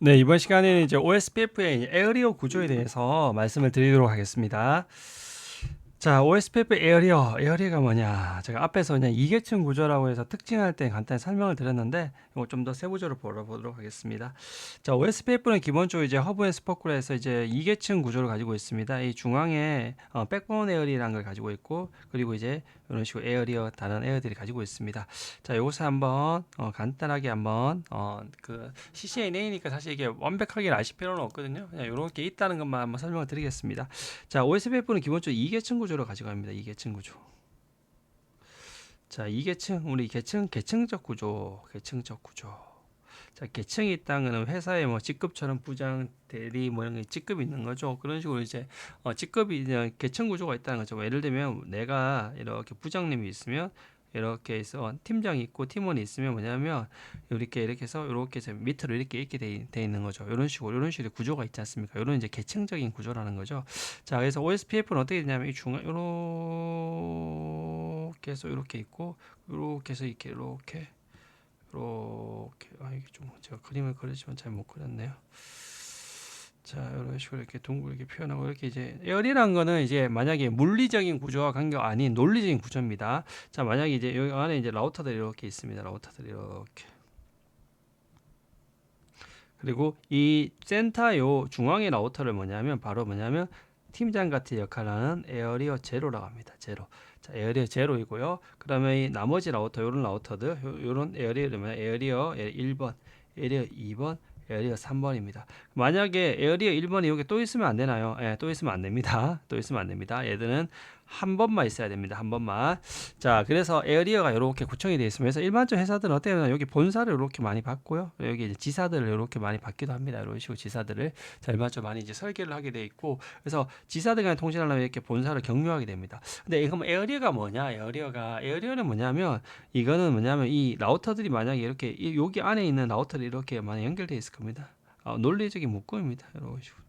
네, 이번 시간에는 이제 OSPF의 에어리어 구조에 대해서 말씀을 드리도록 하겠습니다. 자, OSPF 에어리어가 뭐냐? 제가 앞에서 그냥 이계층 구조라고 해서 특징할 때 간단히 설명을 드렸는데, 이거 좀 더 세부적으로 보도록 하겠습니다. 자, OSPF는 기본적으로 이제 허브 앤 스포크로 해서 이제 이계층 구조를 가지고 있습니다. 이 중앙에 백본 에어리라는 걸 가지고 있고, 그리고 이제 이런 식으로 다른 에어들이 가지고 있습니다. 자, 요것을 한번 간단하게 한번 그 CCNA니까 사실 이게 완벽하게 아실 필요는 없거든요. 그냥 이렇게 있다는 것만 한번 설명을 드리겠습니다. 자, OSPF는 기본적으로 이계층 구조로 가져갑니다. 이계층 구조. 자, 이계층, 우리 계층적 구조, 계층적 구조. 자, 계층이 있다는 건 회사에 뭐 직급처럼 부장, 대리 뭐 이런 게 직급이 있는 거죠. 그런 식으로 이제 직급이 이제 계층 구조가 있다는 거죠. 뭐 예를 들면 내가 이렇게 부장님이 있으면 이렇게 해서 팀장이 있고 팀원이 있으면 뭐냐면 이렇게 해서 이렇게 해서 밑으로 이렇게 돼 있는 거죠. 이런 식으로 구조가 있지 않습니까? 이런 이제 계층적인 구조라는 거죠. 자, 그래서 OSPF는 어떻게 되냐면 이 중앙 이렇게 해서 이렇게 있고 이렇게 해서 이렇게 이게 좀 제가 그림을 그렸지만 잘 못 그렸네요. 자, 이런 식으로 이렇게 둥글게 표현하고 이렇게 이제 에어리라는 거는 이제 만약에 물리적인 구조와 관계가 아닌 논리적인 구조입니다. 자, 만약에 이제 여기 안에 이제 라우터들이 이렇게 있습니다. 라우터들이 이렇게. 그리고 이 센터 요 중앙의 라우터를 바로 뭐냐면 팀장 같은 역할을 하는 에어리어 제로라고 합니다. 제로. 자, 에어리어 제로이고요. 그러면 이 나머지 라우터, 요런 라우터들, 요런 에어리어면 에어리어 1번, 에어리어 2번, 에어리어 3번입니다. 만약에 에어리어 1번이 여기 또 있으면 안 되나요? 예, 또 있으면 안 됩니다. 또 있으면 안 됩니다. 얘들은 한 번만 있어야 됩니다. 한 번만. 자, 그래서 에어리어가 이렇게 구성이 되어 있으면서 일반적 회사들은 어때요? 여기 본사를 이렇게 많이 받고요. 여기 이제 지사들을 이렇게 많이 받기도 합니다. 이런 식으로 지사들을 자, 일반적으로 많이 이제 설계를 하게 되어 있고, 그래서 지사들 간에 통신하려면 이렇게 본사를 경유하게 됩니다. 근데 그럼 에어리어가 뭐냐? 에어리어는 뭐냐면 이거는 뭐냐면 이 라우터들이 만약에 이렇게 여기 안에 있는 라우터들이 이렇게 많이 연결되어 있을 겁니다. 논리적인 묶음입니다. 이런 식으로.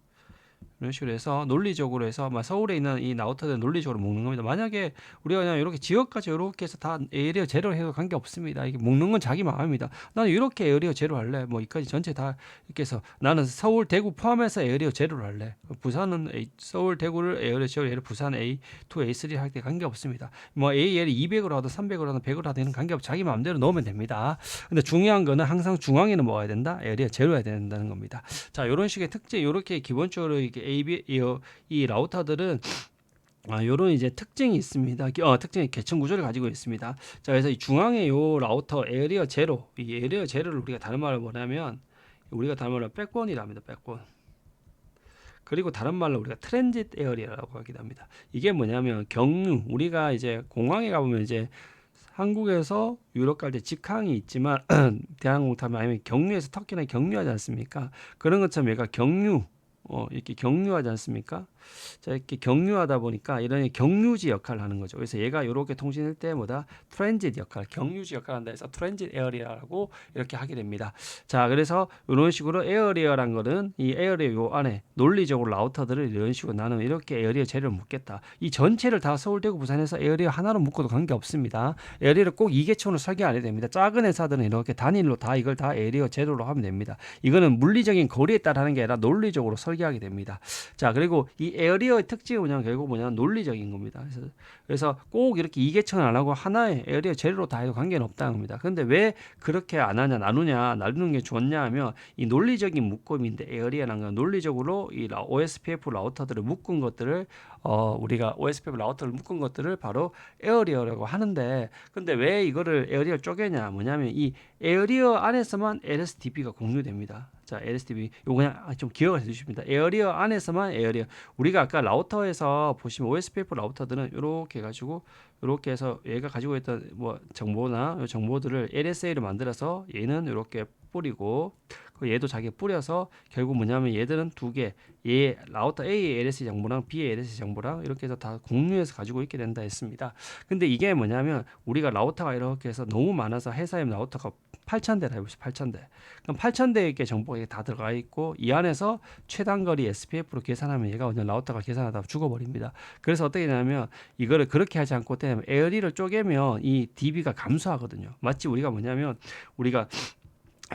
이런 식으로 해서 논리적으로 해서 서울에 있는 이 라우터들 논리적으로 묶는 겁니다. 만약에 우리가 그냥 이렇게 지역까지 이렇게 해서 다 에어리어 제로 해도 관계 없습니다. 이게 묶는 건 자기 마음입니다. 나는 이렇게 에어리어 제로 할래. 뭐 이까지 전체 다 이렇게 해서 나는 서울 대구 포함해서 에어리어 제로를 할래. 부산은 서울 대구를 에어리어 제로, 예를 부산 A2, A3 할 때 관계 없습니다. 뭐 AL 200으로 하든 300으로 하든 100으로 하든 관계 없이 자기 마음대로 넣으면 됩니다. 근데 중요한 거는 항상 중앙에는 뭐가 된다? 에어리어 제로야 된다는 겁니다. 자, 이런 식의 특징, 이렇게 기본적으로 이게 이 라우터들은 요런 이제 특징이 있습니다. 특징의 계층 구조를 가지고 있습니다. 자, 그래서 이 중앙에 요 라우터 에어리어 제로, 이 에어리어 제로를 우리가 다른 말로 뭐냐면 우리가 다른 말로 백본이라 합니다. 백본. 그리고 다른 말로 우리가 트랜짓 에어리어라고 하기도 합니다. 이게 뭐냐면 경유, 우리가 이제 공항에 가보면 이제 한국에서 유럽 갈 때 직항이 있지만 대한항공 타면 아니면 경유해서 터키나 경유하지 않습니까? 그런 것처럼 얘가 이렇게 경유하지 않습니까? 자, 이렇게 경유하다 보니까 이런 경유지 역할을 하는 거죠. 그래서 얘가 이렇게 통신할 때 뭐다? 트랜짓 역할, 경유지 역할을 한다 해서 트랜짓 에어리어라고 이렇게 하게 됩니다. 자, 그래서 이런 식으로 에어리어란 거는 이 에어리어 요 안에 논리적으로 라우터들을 이런 식으로 나는 이렇게 에어리어 재료를 묶겠다. 이 전체를 다 서울, 대구, 부산에서 에어리어 하나로 묶어도 관계 없습니다. 에어리어를 꼭 이계층으로 설계 안 해도 됩니다. 작은 회사들은 이렇게 단일로 다 이걸 다 에어리어 재료로 하면 됩니다. 이거는 물리적인 거리에 따라 하는 게 아니라 논리적으로 설계하게 됩니다. 자, 그리고 이 에어리어의 특징이 뭐냐면 결국 뭐냐면 논리적인 겁니다. 그래서 꼭 이렇게 이계층을 안 하고 하나의 에어리어 재료로 다 해도 관계는 없다는 겁니다. 근데 왜 그렇게 안 하냐, 나누는 게 좋냐 하면 이 논리적인 묶음인데 에어리어라는 건 논리적으로 이 OSPF 라우터들을 묶은 것들을 우리가 OSPF 라우터를 묶은 것들을 바로 에어리어라고 하는데, 근데 왜 이거를 에어리어 쪼개냐 뭐냐면 이 에어리어 안에서만 LSDB가 공유됩니다. 자, LSDB 요거 그냥 좀 기억을 해주십니다. 에어리어 안에서만 에어리어, 우리가 아까 라우터에서 보시면 OSPF 라우터들은 이렇게 해가지고 이렇게 해서 얘가 가지고 있던 뭐 정보나 요 정보들을 LSA로 만들어서 얘는 이렇게 뿌리고 얘도 자기가 뿌려서 결국 뭐냐면 얘들은 두 개, 얘 라우터 A의 LSA 정보랑 B의 LSA 정보랑 이렇게 해서 다 공유해서 가지고 있게 된다 했습니다. 근데 이게 뭐냐면 우리가 라우터가 이렇게 해서 너무 많아서 회사에 라우터가 8,000대라 해보시죠. 8,000대. 그럼 8,000대의 정보가 다 들어가 있고 이 안에서 최단거리 SPF로 계산하면 얘가 그냥 라우터가 계산하다 죽어버립니다. 그래서 어떻게 되냐면 이거를 그렇게 하지 않고 때문에 에어리를 쪼개면 이 DB가 감소하거든요. 마치 우리가 뭐냐면 우리가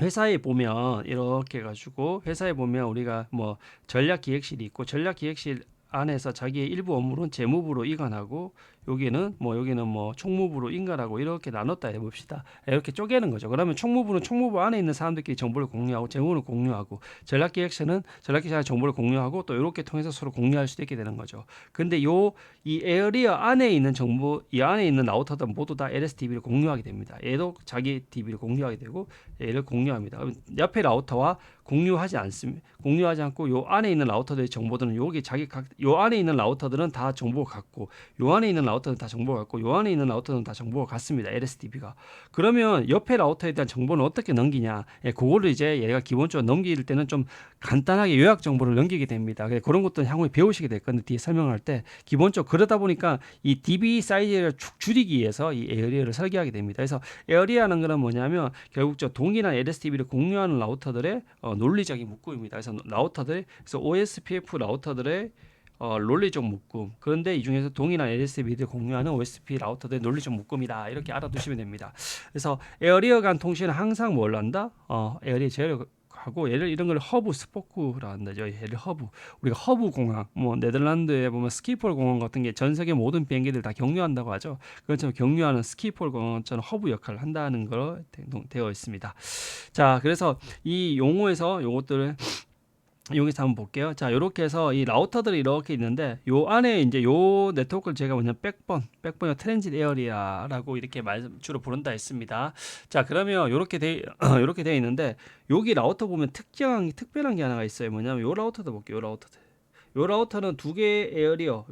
회사에 보면 이렇게 해가지고 회사에 보면 우리가 뭐 전략기획실이 있고 전략기획실 안에서 자기의 일부 업무는 재무부로 이관하고 여기는 뭐 총무부로 인간하고 이렇게 나눴다 해봅시다. 이렇게 쪼개는 거죠. 그러면 총무부는 총무부 안에 있는 사람들끼리 정보를 공유하고 재무는 공유하고 전략기획실은 전략기획실 정보를 공유하고 또 이렇게 통해서 서로 공유할 수도 있게 되는 거죠. 근데 이 에어리어 안에 있는 정보, 이 안에 있는 라우터들 모두 다 LSDB를 공유하게 됩니다. 얘도 자기 DB를 공유하게 되고 얘를 공유합니다. 그럼 옆에 라우터와 공유하지 않습니다. 공유하지 않고 요 안에 있는 라우터들의 정보들은 요 안에 있는 라우터들은 다 정보가 같고 요 안에 있는 라우터는 다 정보가 같고 요 안에 있는 라우터는 다 정보가 같습니다. LSDB가. 그러면 옆에 라우터에 대한 정보는 어떻게 넘기냐? 그거를 이제 얘가 기본적으로 넘길 때는 좀 간단하게 요약 정보를 넘기게 됩니다. 그런 것도 향후에 배우시게 될 건데 뒤에 설명할 때 기본적으로 그러다 보니까 이 DB 사이즈를 축 줄이기 위해서 이 에어리어를 설계하게 됩니다. 그래서 에어리어라는 거는 뭐냐면 결국 저 동일한 LSDB를 공유하는 라우터들의 논리적인 묶음입니다. 그래서 OSPF 라우터들의 논리적 묶음. 그런데 이 중에서 동일한 LSDB를 공유하는 OSP 라우터들의 논리적 묶음이다. 이렇게 알아두시면 됩니다. 그래서 에어리어 간 통신은 항상 뭘 한다? 에어리어 제어를 하고 얘를 이런 걸 허브 스포크라 한다죠. 얘를 허브. 우리가 허브 공항, 뭐 네덜란드에 보면 스키폴 공항 같은 게 전 세계 모든 비행기들 다 경유한다고 하죠. 그것처럼 경유하는 스키폴 공항처럼 허브 역할을 한다는 걸로 되어 있습니다. 자, 그래서 이 용어에서 요것들을 여기서 한번 볼게요. 자, 이렇게 해서 이 라우터들이 이렇게 있는데 요 안에 이제 요 네트워크를 제가 뭐냐 백번이 트랜짓 에어리아라고 이렇게 주로 부른다 했습니다. 자, 그러면 요렇게 요렇게 돼 있는데 여기 라우터 보면 특별한 게 하나가 있어요. 뭐냐면 요 라우터도 볼게요. 요 라우터는 두 개의 에어리어,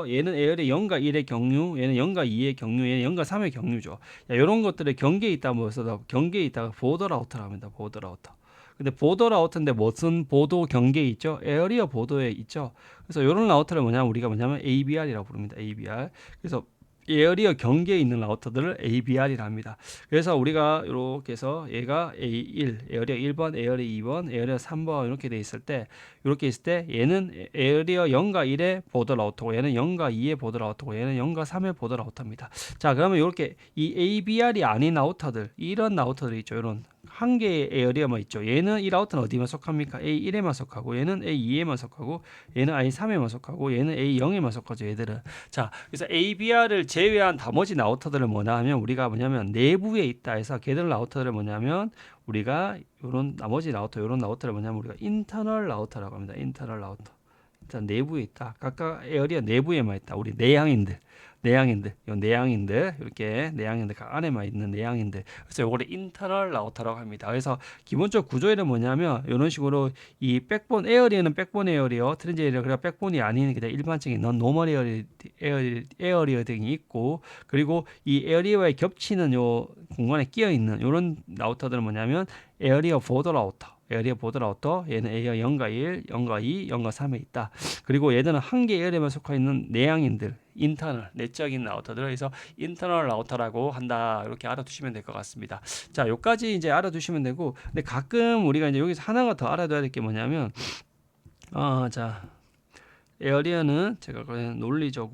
얘는 에어리어 0과 1의 경유, 얘는 0과 2의 경유, 얘는 0과 3의 경유죠. 이런 것들의 경계에 있다 뭐서 경계에 있다가 보더 라우터라고 합니다. 보더 라우터. 근데 보더 라우터인데 무슨 보도 경계에 있죠? 에어리어 보도에 있죠. 그래서 이런 라우터를 우리가 ABR이라고 부릅니다. ABR. 그래서 에어리어 경계에 있는 라우터들을 ABR이라 합니다. 그래서 우리가 이렇게 해서 얘가 A1, 에어리어 1번, 에어리어 2번, 에어리어 3번 이렇게 돼 있을 때 얘는 에어리어 0과 1의 보더 라우터고 얘는 0과 2의 보더 라우터고 얘는 0과 3의 보더 라우터입니다. 자, 그러면 이렇게 이 ABR이 아닌 라우터들, 이런 라우터들이 있죠. 이런 한 개의 에어리어만 있죠. 얘는 이 라우터는 어디만 속합니까? A1에만 속하고 얘는 A2에만 속하고 얘는 A3에만 속하고 얘는 A0에만 속하죠. 얘들은. 자, 그래서 ABR을 제외한 나머지 라우터들을 뭐냐면 우리가 내부에 있다 해서 걔들 라우터들을 우리가 요런 나머지 라우터 요런 라우터를 우리가 인터널 라우터라고 합니다. 인터널 라우터. 일단 내부에 있다. 각각 에어리어 내부에만 있다. 우리 내향인들 이렇게 내향인들 각 안에만 있는 내향인들. 그래서 요거를 인터널 라우터라고 합니다. 그래서 기본적 구조에는 뭐냐면 이런 식으로 이 백본 에어리어는 백본 에어리어, 트랜지 에어리어 그리고 백본이 아닌 그냥 일반적인 넌 노멀 에어리어 등이 있고 그리고 이 에어리어에 겹치는 요 공간에 끼어 있는 이런 라우터들은 뭐냐면 에어리어 보더 라우터, 얘는 에어리어 0과 1, 0과 2, 0과 3에 있다. 그리고 얘들은 한 개 에어리어만 속해 있는 내향인들, 인터널, 내적인 라우터들, 그래서 인터널 라우터라고 한다. 이렇게 알아두시면 될 것 같습니다. 자, 요까지 이제 알아두시면 되고, 근데 가끔 우리가 이제 여기서 하나가 더 알아둬야 될 게 뭐냐면, 자, 에어리어는 제가 그냥 논리적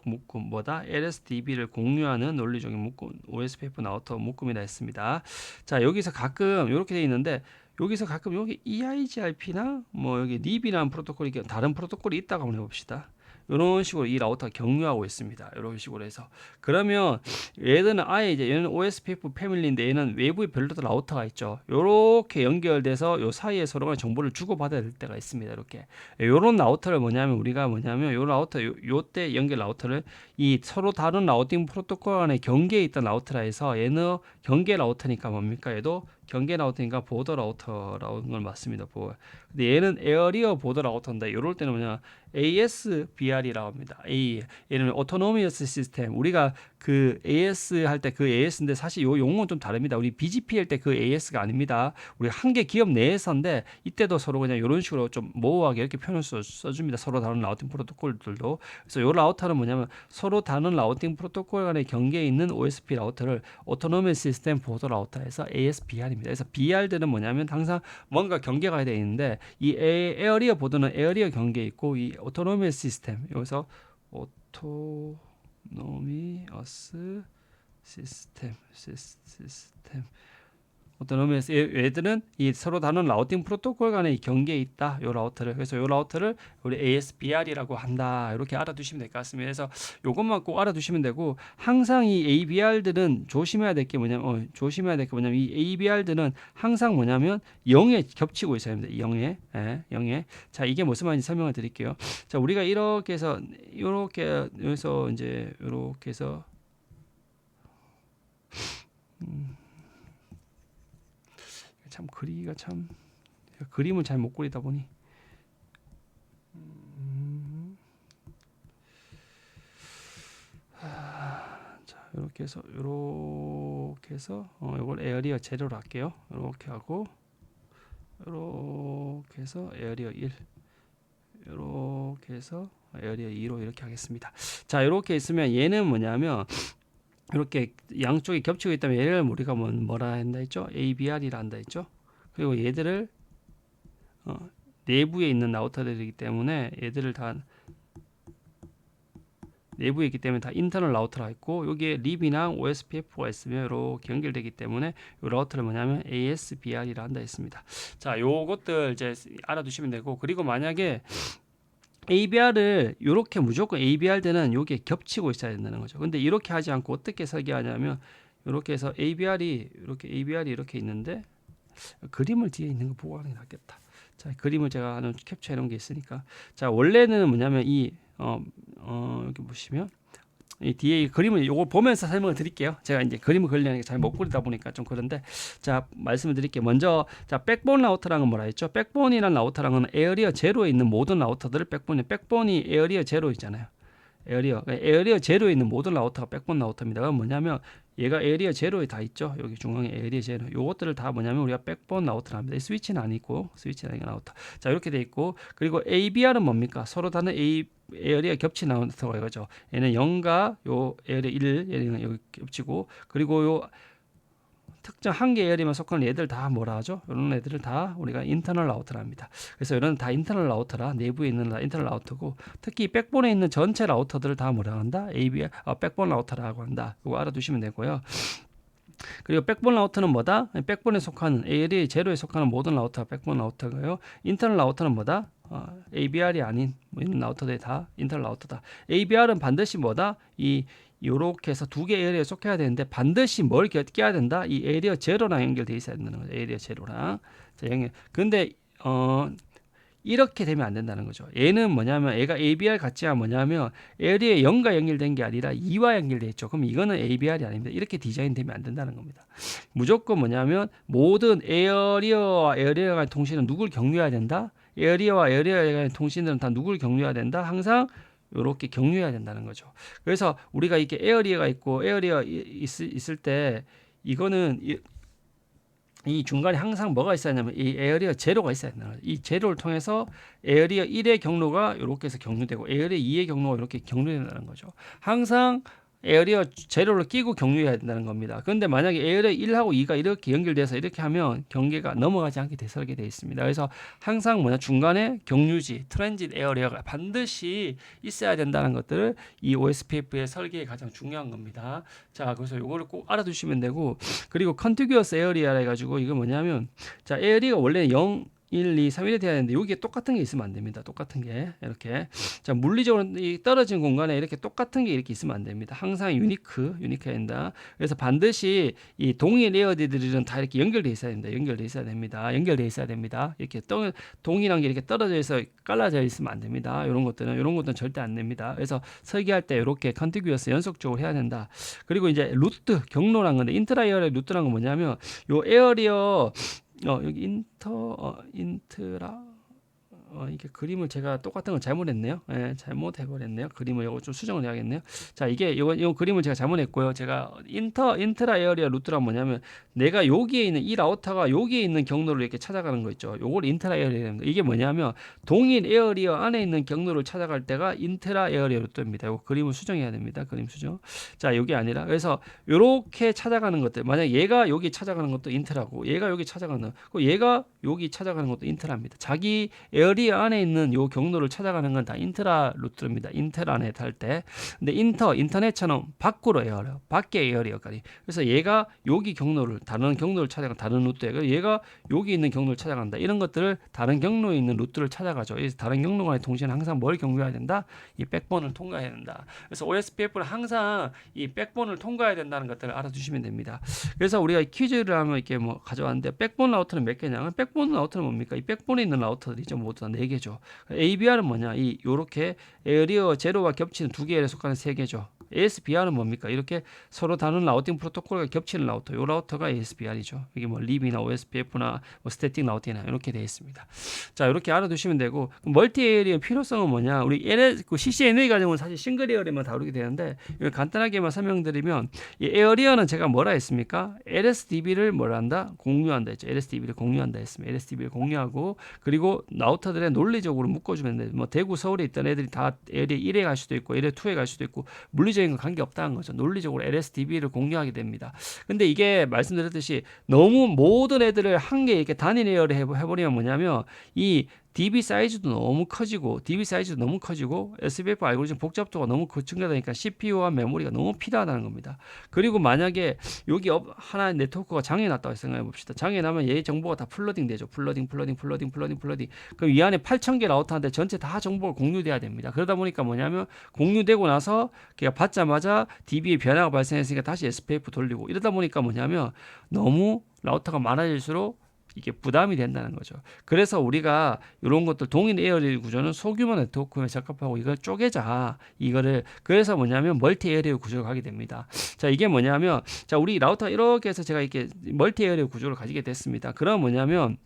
묶음 뭐다 LSDB를 공유하는 논리적인 묶음 OSPF 라우터 묶음이라 했습니다. 자, 여기서 가끔 이렇게 돼 있는데 여기서 가끔 여기 EIGRP나 뭐 여기 NIB이라는 프로토콜이 다른 프로토콜이 있다고 한번 해봅시다. 이런 식으로 이 라우터가 경유하고 있습니다. 이런 식으로 해서 그러면 얘들은 아예 이제 얘는 OSPF 패밀리인데 얘는 외부에 별도로 라우터가 있죠. 이렇게 연결돼서 요 사이에 서로가 정보를 주고받아야 될 때가 있습니다. 이렇게 요런 라우터를 우리가 요 라우터 요때 연결 라우터를 이 서로 다른 라우팅 프로토콜 간의 경계에 있던 라우터라 해서 얘는 경계 라우터니까 뭡니까? 얘도 경계 라우터니까 보더 라우터라는 걸 맞습니다. 근데 얘는 에어리어 보더 라우터인데 이럴 때는 ASBR이라고 합니다. 얘는 오토노미어스 시스템. 우리가 그 AS 할 때 그 AS인데 사실 요 용어는 좀 다릅니다. 우리 BGP 할 때 그 AS가 아닙니다. 우리 한 개 기업 내에서인데 이때도 서로 그냥 이런 식으로 좀 모호하게 이렇게 표현을 써줍니다. 서로 다른 라우팅 프로토콜들도. 그래서 요 라우터는 서로 다른 라우팅 프로토콜 간의 경계에 있는 OSP 라우터를 오토노미어스 시스템 보더 라우터에서 ASBR입니다. 그래서 BR들은 항상 뭔가 경계가 되어 있는데 이 에어리어 보드는 에어리어 경계에 있고 이 오토노미어스 시스템 여기서 오토노미어스 시스템 어떤 의미에서 얘들은 이 서로 다른 라우팅 프로토콜 간의 이 경계에 있다. 요 라우터를. 그래서 요 라우터를 우리 ASBR이라고 한다. 이렇게 알아두시면 될 것 같습니다. 그래서 요것만 꼭 알아두시면 되고, 항상 이 ABR들은 조심해야 될 게 뭐냐면 이 ABR들은 항상 뭐냐면 0에 겹치고 있어야 됩니다. 0에. 예, 0에. 자, 이게 무슨 말인지 설명을 드릴게요. 자, 우리가 이렇게 해서 여기서 이제 이렇게 해서 참 그리기가 참 그림을 잘 못 그리다 보니 자, 이렇게 해서 이걸 에어리어 제로로 할게요. 이렇게 하고 이렇게 해서 에어리어 1 이렇게 해서 에어리어 2로 이렇게 하겠습니다. 자, 이렇게 있으면 얘는 뭐냐면 이렇게 양쪽이 겹치고 있다면 얘를 우리가 뭐라 한다 했죠? ABR이라 한다 했죠? 그리고 얘들을 내부에 있는 라우터들이기 때문에 얘들을 다 내부에 있기 때문에 다 인터널 라우터라 했고, 여기에 립이랑 OSPF가 있으면 이렇게 연결되기 때문에 이 라우터를 뭐냐면 ASBR이라 한다 했습니다. 자, 요것들 이제 알아두시면 되고, 그리고 만약에 ABR을 이렇게 무조건 ABR 때는 여기에 겹치고 있어야 된다는 거죠. 근데 이렇게 하지 않고 어떻게 설계하냐면 이렇게 해서 ABR이 이렇게 있는데, 그림을 뒤에 있는 거 보고 하는 게 낫겠다. 자, 그림을 제가 하나 캡처해 놓은 게 있으니까, 자, 원래는 뭐냐면 여기 보시면 이 뒤에 이 그림을 요거 보면서 설명을 드릴게요. 제가 이제 그림을 그리려는 게 잘 못 그리다 보니까 좀 그런데, 자, 말씀을 드릴게요. 먼저, 자, 백본 라우터라는 건 뭐라 했죠? 백본이란 라우터라는 건 에어리어 제로에 있는 모든 라우터들을 백본이 에어리어 제로 있잖아요. 에어리어 제로에 있는 모든 라우터가 백본 라우터입니다. 그건 뭐냐면 얘가 에어리어 제로에 다 있죠. 여기 중앙에 에어리어 제로. 요것들을 다 뭐냐면 우리가 백본 라우터라 합니다. 스위치는 아니고, 스위치는 아니고 라우터. 자, 이렇게 돼 있고, 그리고 ABR은 뭡니까? 서로 다른 에어리어 겹친 라우터가 이거죠. 얘는 0과 요 에어리어 1, 얘는 여기 겹치고, 그리고 요 특정 한 개 에어리어만 속하는 얘들 다 뭐라 하죠? 이런 애들을 다 우리가 인터널 라우터라 합니다. 그래서 이런 다 인터널 라우터라, 내부에 있는 인터널 라우터고, 특히 백본에 있는 전체 라우터들을 다 뭐라 한다? 백본 라우터라고 한다. 이거 알아두시면 되고요. 그리고 백본 라우터는 뭐다? 백본에 속하는 에어리어 제로에 속하는 모든 라우터가 백본 라우터고요. 인터널 라우터는 뭐다? ABR이 아닌 이런 라우터들이 다 인터널 라우터다. ABR은 반드시 뭐다? 요렇게 해서 두 개 에어리어에 속해야 되는데 반드시 뭘 껴야 된다? 이 에어리어 제로랑 연결돼 있어야 된다는 거죠. 에어리어 제로랑. 자, 근데 이렇게 되면 안 된다는 거죠. 얘는 뭐냐면 얘가 ABR 같지가 뭐냐면 에어리어 0과 연결된 게 아니라 2와 연결돼 있죠. 그럼 이거는 ABR이 아닙니다. 이렇게 디자인되면 안 된다는 겁니다. 무조건 뭐냐면 모든 에어리어와 에어리어 간의 통신은 누굴 경유해야 된다? 에어리어와 에어리어 간의 통신들은 다 누굴 경유해야 된다? 항상 이렇게 경유해야 된다는 거죠. 그래서 우리가 이렇게 에어리어가 있고 에어리어 있을 때 이거는 이 중간에 항상 뭐가 있어야 하냐면 이 에어리어 제로가 있어야 된다는 거죠. 이 제로를 통해서 에어리어 1의 경로가 이렇게 해서 경유되고 에어리어 2의 경로가 이렇게 경유된다는 거죠. 항상 에어리어 제로를 끼고 경유해야 된다는 겁니다. 그런데 만약에 에어리어 1하고 2가 이렇게 연결돼서 이렇게 하면 경계가 넘어가지 않게 설계되어 있습니다. 그래서 항상 중간에 경유지, 트랜짓 에어리어가 반드시 있어야 된다는 것들을 이 OSPF의 설계에 가장 중요한 겁니다. 자, 그래서 이거를 꼭 알아두시면 되고, 그리고 컨티규어스 에어리어라 해가지고 이거 뭐냐면, 자, 에어리어가 원래 0, 1, 2, 3, 1이 돼야 되는데 여기에 똑같은 게 있으면 안 됩니다. 똑같은 게 이렇게, 자, 물리적으로 이 떨어진 공간에 이렇게 똑같은 게 이렇게 있으면 안 됩니다. 항상 유니크해야 된다. 그래서 반드시 이 동일 에어리어들은 다 이렇게 연결돼 있어야 됩니다. 연결돼 있어야 됩니다. 이렇게 동일한 게 이렇게 떨어져 있어 깔라져 있으면 안 됩니다. 이런 것들은 절대 안 됩니다. 그래서 설계할 때 이렇게 컨티규어스 연속적으로 해야 된다. 그리고 이제 루트 경로란 건데, 인트라 에어리어 루트란 건 뭐냐면 요 에어리어 여기 인트라 이게 그림을 제가 똑같은 걸 잘못했네요. 잘못해버렸네요. 그림을 이거 좀 수정을 해야겠네요. 자, 이거 그림을 제가 잘못했고요. 제가 인트라 에어리어 루트란 뭐냐면 내가 여기에 있는 이 라우터가 여기에 있는 경로를 이렇게 찾아가는 거 있죠. 요걸 인트라 에어리어입니다. 이게 뭐냐면 동일 에어리어 안에 있는 경로를 찾아갈 때가 인트라 에어리어 루트입니다. 이거 그림을 수정해야 됩니다. 그림 수정. 자, 여기 아니라, 그래서 요렇게 찾아가는 것들, 만약 얘가 여기 찾아가는 것도 인트라고, 얘가 여기 찾아가는 거, 얘가 여기 찾아가는 것도 인트라입니다. 자기 에어리어 에어리어 안에 있는 요 경로를 찾아가는 건 다 인트라 루트입니다. 인트라넷 할 때. 근데 인터넷처럼 밖으로 에어리어, 밖에 에어리어까지. 그래서 얘가 여기 경로를 다른 경로를 찾아가 다른 루트에. 그래서 얘가 여기 있는 경로를 찾아간다. 이런 것들을 다른 경로에 있는 루트를 찾아가죠. 그래서 다른 경로 간의 통신은 항상 뭘 경유해야 된다? 이 백본을 통과해야 된다. 그래서 OSPF는 항상 이 백본을 통과해야 된다는 것들을 알아두시면 됩니다. 그래서 우리가 퀴즈를 하면 이렇게 뭐 가져왔는데 백본 라우터는 몇 개냐? 백본 라우터는 뭡니까? 이 백본에 있는 라우터들이죠. 모두 다 4개죠. ABR은 뭐냐? 이 요렇게 에어리어 제로와 겹치는 2개에 속하는 3개죠. ASBR은 뭡니까? 이렇게 서로 다른 라우팅 프로토콜과 겹치는 라우터. 요 라우터가 ASBR이죠. 이게 뭐 lib나 OSPF나 뭐 스태틱 라우팅이나 이렇게 되어 있습니다. 자, 이렇게 알아두시면 되고 멀티 에어리어 필요성은 뭐냐? 우리 CCNA 가정은 사실 싱글 에어리어만 다루게 되는데 이걸 간단하게만 설명드리면 이 에어리어는 제가 뭐라 했습니까? LSDB를 뭐라 한다? 공유한다 했죠. LSDB를 공유한다 했습니다. LSDB를 공유하고 그리고 라우터들의 논리적으로 묶어주면 돼. 뭐 대구 서울에 있던 애들이 다 에어리어 1에 갈 수도 있고 에어리어 2에 갈 수도 있고 물리적인 건 관계없다는 거죠. 논리적으로 LSDB를 공유하게 됩니다. 근데 이게 말씀드렸듯이 너무 모든 애들을 한 개 이렇게 단일 에어를 해버리면 뭐냐면 이 DB 사이즈도 너무 커지고 SPF 알고리즘 복잡도가 너무 증가되니까 CPU와 메모리가 너무 필요하다는 겁니다. 그리고 만약에 여기 하나의 네트워크가 장애 났다고 생각해 봅시다. 장애 나면 얘 정보가 다 플러딩 되죠. 플러딩. 그럼 이 안에 8,000개 라우터인데 전체 다 정보가 공유돼야 됩니다. 그러다 보니까 뭐냐면 공유되고 나서 걔가 받자마자 DB의 변화가 발생했으니까 다시 SPF 돌리고 이러다 보니까 뭐냐면 너무 라우터가 많아질수록 이게 부담이 된다는 거죠. 그래서 우리가 이런 것들 동일 에어리어 구조는 소규모 네트워크에 적합하고 이걸 쪼개자. 이거를 그래서 뭐냐면 멀티 에어리어 구조를 가게 됩니다. 자, 이게 뭐냐면 자, 우리 라우터 이렇게 해서 제가 이렇게 멀티 에어리어 구조를 가지게 됐습니다. 그럼 뭐냐면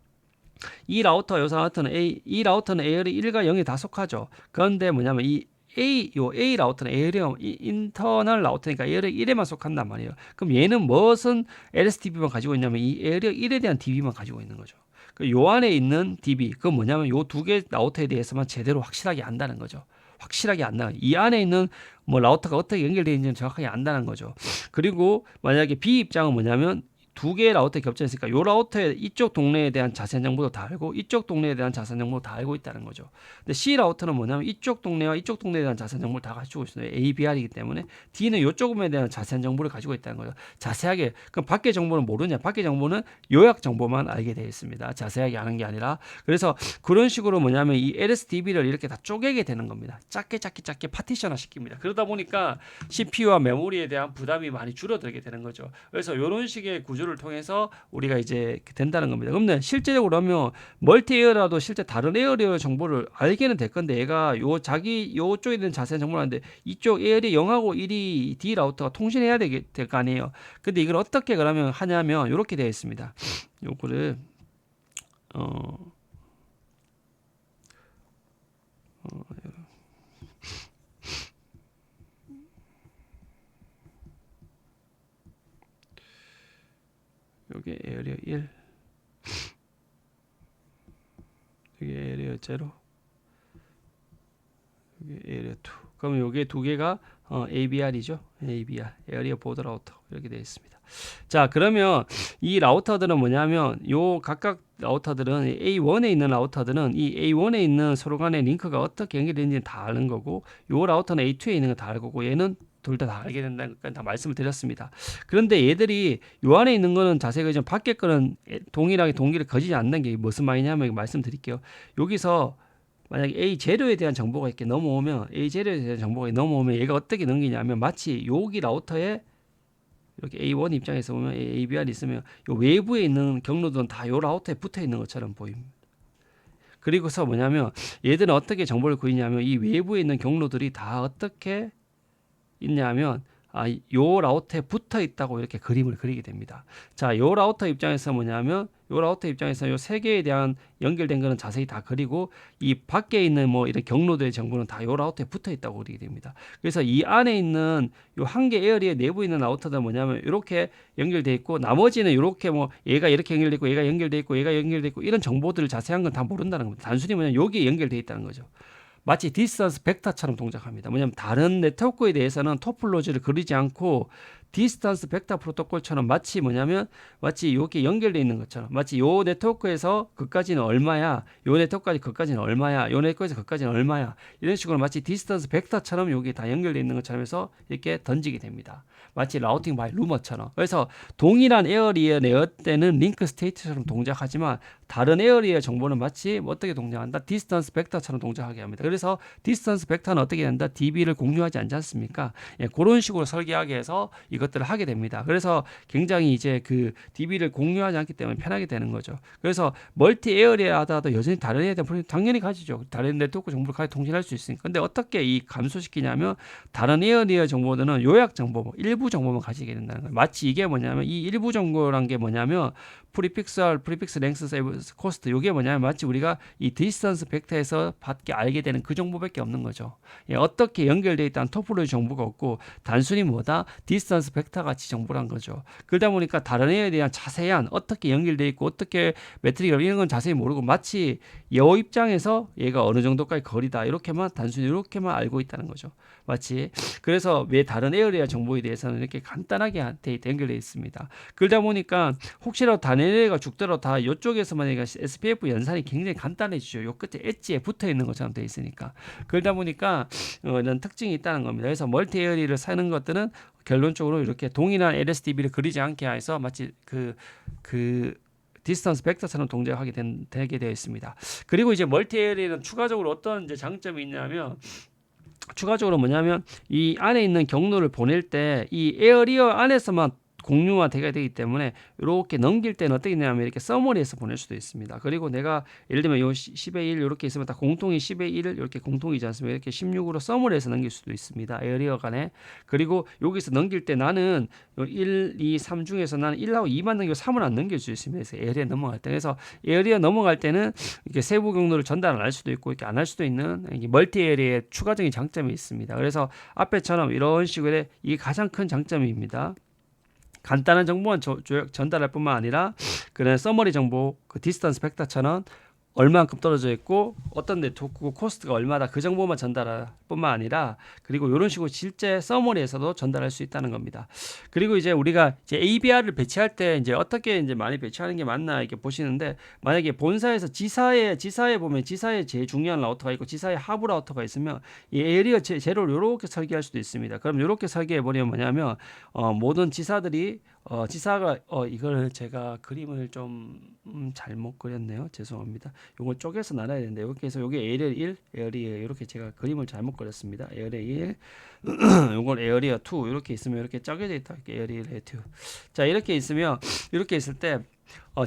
이 라우터 이 라우터는 에어리어 1과 0이 다 속하죠. 그런데 뭐냐면 이 A 라우터는 에어리어 인터널 라우터니까 에어리어 1에만 속한단 말이에요. 그럼 얘는 무슨 LSDB만 가지고 있냐면 이 에어리어 1에 대한 DB만 가지고 있는 거죠. 요 안에 있는 DB 그건 뭐냐면 요 두 개 라우터에 대해서만 제대로 확실하게 안다는 거죠. 확실하게 안다. 이 안에 있는 뭐 라우터가 어떻게 연결되어 있는지 정확하게 안다는 거죠. 그리고 만약에 B 입장은 뭐냐면 두 개의 라우터에 겹쳐있으니까 요 라우터의 이쪽 동네에 대한 자세한 정보도 다 알고 이쪽 동네에 대한 자세한 정보도 다 알고 있다는 거죠. 근데 C 라우터는 뭐냐면 이쪽 동네와 이쪽 동네에 대한 자세한 정보를 다 가지고 있어요. ABR이기 때문에 D는 이쪽 부분에 대한 자세한 정보를 가지고 있다는 거죠. 자세하게 그럼 밖의 정보는 모르냐? 밖의 정보는 요약 정보만 알게 되어 있습니다. 자세하게 아는 게 아니라 그래서 그런 식으로 뭐냐면 이 LSDB를 이렇게 다 쪼개게 되는 겁니다. 작게 파티션화 시킵니다. 그러다 보니까 CPU와 메모리에 대한 부담이 많이 줄어들게 되는 거죠. 그래서 이런 식의 구조를 통해서 우리가 이제 된다는 겁니다. 그러면 실제적으로 하면 멀티 에어라도 실제 다른 에어리어 정보를 알게는 될 건데 얘가 요쪽에 있는 자세한 정보를 하는데 이쪽 에어리어 0하고 1이 D 라우터가 통신해야 될 거 아니에요. 근데 이걸 어떻게 그러면 하냐면 이렇게 되어 있습니다. 요거를 여기 에어리어 1 여기 에어리어 0 여기 에어리어 2 그러면 여기 두 개가 ABR이죠. ABR 에어리어 보드 라우터 이렇게 되어 있습니다. 자, 그러면 이 라우터들은 뭐냐면 요 각각 라우터들은 A1에 있는 라우터들은 이 A1에 있는 서로 간의 링크가 어떻게 연결되는지 다 아는 거고 요 라우터는 A2에 있는 거 다 알 거고 얘는 둘 다 알게 된다는 걸 다 말씀을 드렸습니다. 그런데 얘들이 요 안에 있는 거는 자세히 좀 밖에 거는 동일하게 동기를 거지지 않는 게 무슨 말이냐면 말씀드릴게요. 여기서 만약에 A0에 대한 정보가 이렇게 넘어오면 A0에 대한 정보가 넘어오면 얘가 어떻게 넘기냐면 마치 여기 라우터에 이렇게 A1 입장에서 보면 ABR이 있으면 요 외부에 있는 경로들은 다 요 라우터에 붙어 있는 것처럼 보입니다. 그리고서 뭐냐면 얘들은 어떻게 정보를 구했냐면 이 외부에 있는 경로들이 다 어떻게 있냐면 요 라우터에 붙어 있다고 이렇게 그림을 그리게 됩니다. 자, 요 라우터 입장에서 뭐냐면 요 라우터 입장에서 요 세 개에 대한 연결된 거는 자세히 다 그리고 이 밖에 있는 뭐 이런 경로들의 정보는 다 요 라우터에 붙어 있다고 그리게 됩니다. 그래서 이 안에 있는 요 한 개 에어리어 내부에 있는 라우터는 뭐냐면 이렇게 연결돼 있고 나머지는 이렇게 뭐 얘가 이렇게 연결돼 있고 얘가 연결돼 있고 얘가 연결돼 있고 이런 정보들을 자세한 건 다 모른다는 겁니다. 단순히 뭐냐면 여기에 연결돼 있다는 거죠. 마치 디스턴스 벡터처럼 동작합니다. 뭐냐면 다른 네트워크에 대해서는 토폴로지를 그리지 않고 디스턴스 벡터 프로토콜처럼 마치 뭐냐면 마치 이렇게 연결되어 있는 것처럼 마치 요 네트워크에서 그까지는 얼마야, 요 네트워크까지 그까지는 얼마야, 요 네트워크에서 그까지는 얼마야, 이런 식으로 마치 디스턴스 벡터처럼 여기 다 연결되어 있는 것처럼 해서 이렇게 던지게 됩니다. 마치 라우팅 바이 루머처럼. 그래서 동일한 에어리어 내어 때는 링크 스테이트처럼 동작하지만 다른 에어리어 정보는 마치 어떻게 동작한다? 디스턴스 벡터처럼 동작하게 합니다. 그래서 디스턴스 벡터는 어떻게 된다? DB를 공유하지 않지 않습니까? 예, 그런 식으로 설계하게 해서 이것들을 하게 됩니다. 그래서 굉장히 이제 그 DB를 공유하지 않기 때문에 편하게 되는 거죠. 그래서 멀티 에어리어 하다도 여전히 다른 에어리어 당연히 가지죠. 다른 네트워크 정보를 가지고 통신할 수 있으니까. 근데 어떻게 이 감소시키냐면 다른 에어리어 정보들은 요약 정보, 일부 정보만 가지게 된다는 거예요. 마치 이게 뭐냐면 이 일부 정보란 게 뭐냐면 프리픽스 R, 프리픽스 랭스, 세이브 코스트, 이게 뭐냐면 마치 우리가 이 디스턴스 벡터에서 받게 알게 되는 그 정보밖에 없는 거죠. 예, 어떻게 연결되어 있다는 토폴로지 정보가 없고 단순히 뭐다? 디스턴스 벡터 같이 정보란 거죠. 그러다 보니까 다른 애에 대한 자세한 어떻게 연결되어 있고 어떻게 매트릭을 이런 건 자세히 모르고 마치 여 입장에서 얘가 어느 정도까지 거리다 이렇게만 단순히 이렇게만 알고 있다는 거죠. 마치 그래서 왜 다른 에어리어 정보에 대해서는 이렇게 간단하게 연결되어 있습니다. 그러다 보니까 혹시라도 다른 에어리어가 죽더라도 다 이쪽에서 만약에 SPF 연산이 굉장히 간단해지죠. 요 끝에 엣지에 붙어 있는 것처럼 되어 있으니까. 그러다 보니까 이런 특징이 있다는 겁니다. 그래서 멀티 에어리어를 사는 것들은 결론적으로 이렇게 동일한 LSDB를 그리지 않게 해서 마치 그 디스턴스 벡터처럼 동작하게 되게 되어 있습니다. 그리고 이제 멀티 에어리어는 추가적으로 어떤 이제 장점이 있냐면 추가적으로 뭐냐면 이 안에 있는 경로를 보낼 때 이 에어리어 안에서만 공유가 되기 때문에 이렇게 넘길 때는 어떻게 되냐면 이렇게 서머리에서 보낼 수도 있습니다. 그리고 내가 예를 들면 요 10의 1 이렇게 있으면 다 공통이 10의 1을 이렇게 공통이지 않습니까? 이렇게 16으로 서머리에서 넘길 수도 있습니다. 에어리어 간에. 그리고 여기서 넘길 때 나는 1, 2, 3 중에서 나는 1하고 2만 넘기고 3을 안 넘길 수 있습니다. 그래서 에어리어 넘어갈 때. 그래서 에어리어 넘어갈 때는 이렇게 세부 경로를 전달 안 할 수도 있고 이렇게 안 할 수도 있는 멀티 에어리어의 추가적인 장점이 있습니다. 그래서 앞에처럼 이런 식으로 이게 가장 큰 장점입니다. 간단한 정보만 전달할 뿐만 아니라 그런 서머리 정보, 그 디스턴스 벡터처럼 얼마만큼 떨어져 있고 어떤 네트워크 코스트가 얼마다 그 정보만 전달할 뿐만 아니라 그리고 이런 식으로 실제 서머리에서도 전달할 수 있다는 겁니다. 그리고 이제 우리가 이제 ABR을 배치할 때 이제 어떻게 이제 많이 배치하는 게 맞나 이렇게 보시는데 만약에 본사에서 지사에 보면 지사에 제일 중요한 라우터가 있고 지사에 하부 라우터가 있으면 이 에리어 제로를 이렇게 설계할 수도 있습니다. 그럼 이렇게 설계해 버리면 뭐냐면 모든 지사들이 지사가 이걸 제가 그림을 좀 잘못 그렸네요. 죄송합니다. 요걸 쪼개서 나눠야 되는데 이렇게 해서 요게 에어리어 1, 에어리어 이렇게 제가 그림을 잘못 그렸습니다. 에어리어 1, 요걸 에어리어 2 이렇게 있으면 이렇게 쪼개져 있다. 에어리어 2. 자, 이렇게 있으면 이렇게 있을 때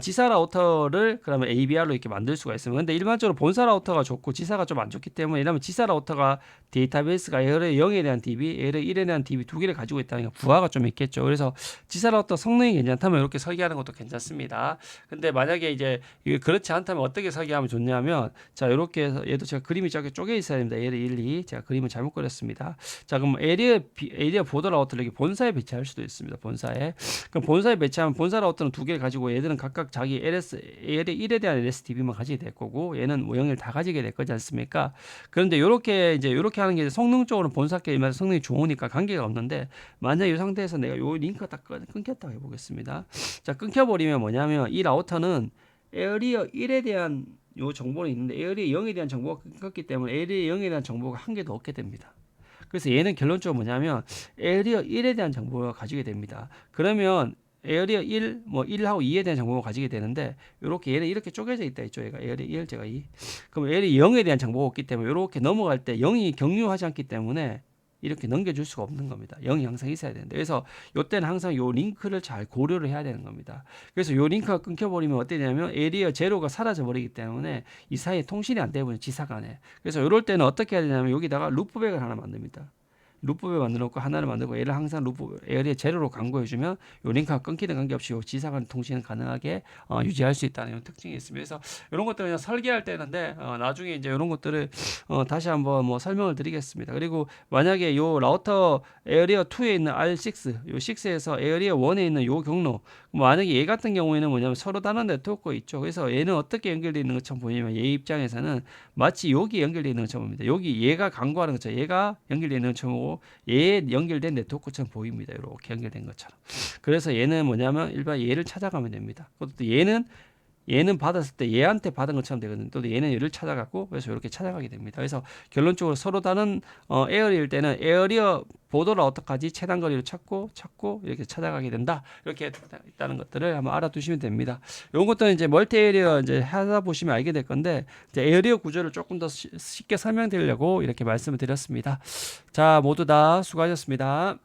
지사 라우터를 그러면 ABR로 이렇게 만들 수가 있습니다. 근데 일반적으로 본사 라우터가 좋고 지사가 좀 안 좋기 때문에 이러면 지사 라우터가 데이터베이스가 에어리어 0에 대한 DB, 에어리어 1에 대한 DB 두 개를 가지고 있다는 게 부하가 좀 있겠죠. 그래서 지사 라우터 성능이 괜찮다면 이렇게 설계하는 것도 괜찮습니다. 근데 만약에 이제 이게 그렇지 않다면 어떻게 설계하면 좋냐면 자, 이렇게 해서 얘도 제가 그림이 저렇게 쪼개 있어야 됩니다. 에어리어 1, 2 제가 그림을 잘못 그렸습니다. 자, 그럼 에어리어 보더 라우터를 이렇게 본사에 배치할 수도 있습니다. 본사에. 그럼 본사에 배치하면 본사 라우터는 두 개를 가지고 얘들은 각각 자기 에어리어 1에 대한 LSDB만 가지게 될 거고 얘는 모형을 다 가지게 될 거지 않습니까? 그런데 이렇게 하는 게 성능적으로 본사께 임해서 성능이 좋으니까 관계가 없는데 만약 이 상태에서 내가 요 링크가 딱 끊겼다고 해보겠습니다. 자, 끊겨버리면 뭐냐면 이 라우터는 에어리어 1에 대한 요 정보는 있는데 에어리어 0에 대한 정보가 끊겼기 때문에 에어리어 0에 대한 정보가 한 개도 없게 됩니다. 그래서 얘는 결론적으로 뭐냐면 에어리어 1에 대한 정보를 가지게 됩니다. 그러면 에어리어 1, 뭐 1하고 2에 대한 정보를 가지게 되는데 이렇게 얘는 이렇게 쪼개져 있다 있죠. 얘가 에어리어 1, 제가 2. 그럼 에어리어 0에 대한 정보가 없기 때문에 이렇게 넘어갈 때 0이 경유하지 않기 때문에 이렇게 넘겨줄 수가 없는 겁니다. 0이 항상 있어야 되는데 그래서 이때는 항상 요 링크를 잘 고려를 해야 되는 겁니다. 그래서 요 링크가 끊겨버리면 어떻게 되냐면 에어리어 제로가 사라져 버리기 때문에 이 사이에 통신이 안 되버리는 지사 간에. 그래서 이럴 때는 어떻게 해야 되냐면 여기다가 루프백을 하나 만듭니다. 루프백 만들어놓고 하나를 만들고 얘를 항상 에어리어 제로로 강구해주면 요 링크가 끊기는 관계없이 요 지사 간 통신을 가능하게 유지할 수 있다는 이런 특징이 있습니다. 그래서 이런 것들 그냥 설계할 때는데 나중에 이제 이런 것들을 다시 한번 뭐 설명을 드리겠습니다. 그리고 만약에 요 라우터 에어리어 2에 있는 R6, 요 6에서 에어리어 1에 있는 요 경로, 만약에 얘 같은 경우에는 뭐냐면 서로 다른 네트워크가 있죠. 그래서 얘는 어떻게 연결되어 있는 것처럼 보이면 얘 입장에서는 마치 여기 연결되어 있는 것처럼 봅니다. 여기 얘가 강구하는 것처럼 얘가 연결되어 있는 것처럼 보이고 얘에 연결된 네트워크처럼 보입니다. 이렇게 연결된 것처럼. 그래서 얘는 뭐냐면 일반 얘를 찾아가면 됩니다. 그것도 얘는 받았을 때 얘한테 받은 것처럼 되거든요. 또 얘는 얘를 찾아갔고 그래서 이렇게 찾아가게 됩니다. 그래서 결론적으로 서로 다른 에어리어일 때는 에어리어 보도를 어떡하지? 최단 거리를 찾고 이렇게 찾아가게 된다. 이렇게 있다는 것들을 한번 알아두시면 됩니다. 이런 것들은 이제 멀티 에어리어 이제 하다 보시면 알게 될 건데 이제 에어리어 구조를 조금 더 쉽게 설명드리려고 이렇게 말씀을 드렸습니다. 자, 모두 다 수고하셨습니다.